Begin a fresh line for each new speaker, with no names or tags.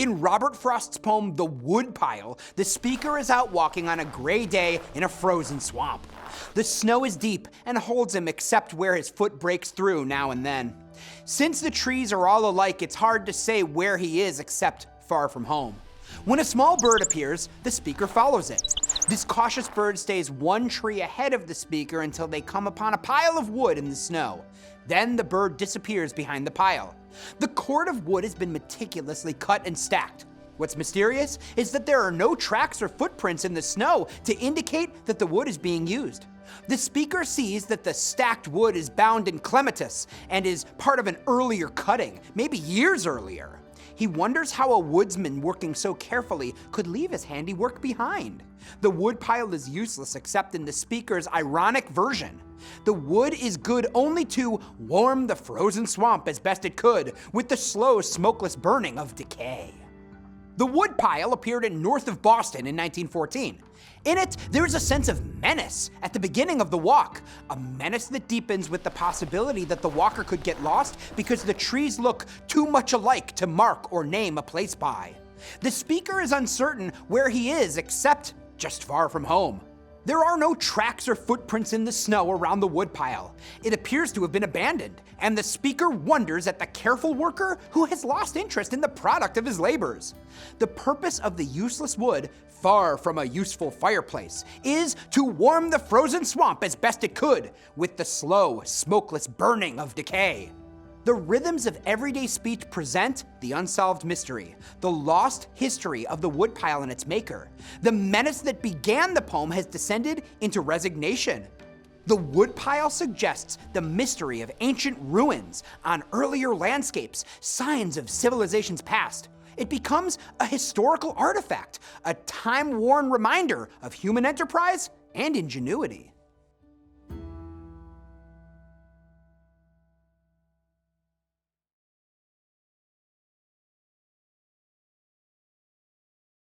In Robert Frost's poem, The Woodpile, the speaker is out walking on a gray day in a frozen swamp. The snow is deep and holds him except where his foot breaks through now and then. Since the trees are all alike, it's hard to say where he is except far from home. When a small bird appears, the speaker follows it. This cautious bird stays one tree ahead of the speaker until they come upon a pile of wood in the snow. Then the bird disappears behind the pile. The cord of wood has been meticulously cut and stacked. What's mysterious is that there are no tracks or footprints in the snow to indicate that the wood is being used. The speaker sees that the stacked wood is bound in clematis and is part of an earlier cutting, maybe years earlier. He wonders how a woodsman working so carefully could leave his handiwork behind. The woodpile is useless except in the speaker's ironic version. The wood is good only to warm the frozen swamp as best it could with the slow, smokeless burning of decay. The woodpile appeared in north of Boston in 1914. In it, there is a sense of menace at the beginning of the walk, a menace that deepens with the possibility that the walker could get lost because the trees look too much alike to mark or name a place by. The speaker is uncertain where he is except just far from home. There are no tracks or footprints in the snow around the woodpile. It appears to have been abandoned, and the speaker wonders at the careful worker who has lost interest in the product of his labors. The purpose of the useless wood, far from a useful fireplace, is to warm the frozen swamp as best it could with the slow, smokeless burning of decay. The rhythms of everyday speech present the unsolved mystery, the lost history of the woodpile and its maker. The menace that began the poem has descended into resignation. The woodpile suggests the mystery of ancient ruins on earlier landscapes, signs of civilizations past. It becomes a historical artifact, a time-worn reminder of human enterprise and ingenuity.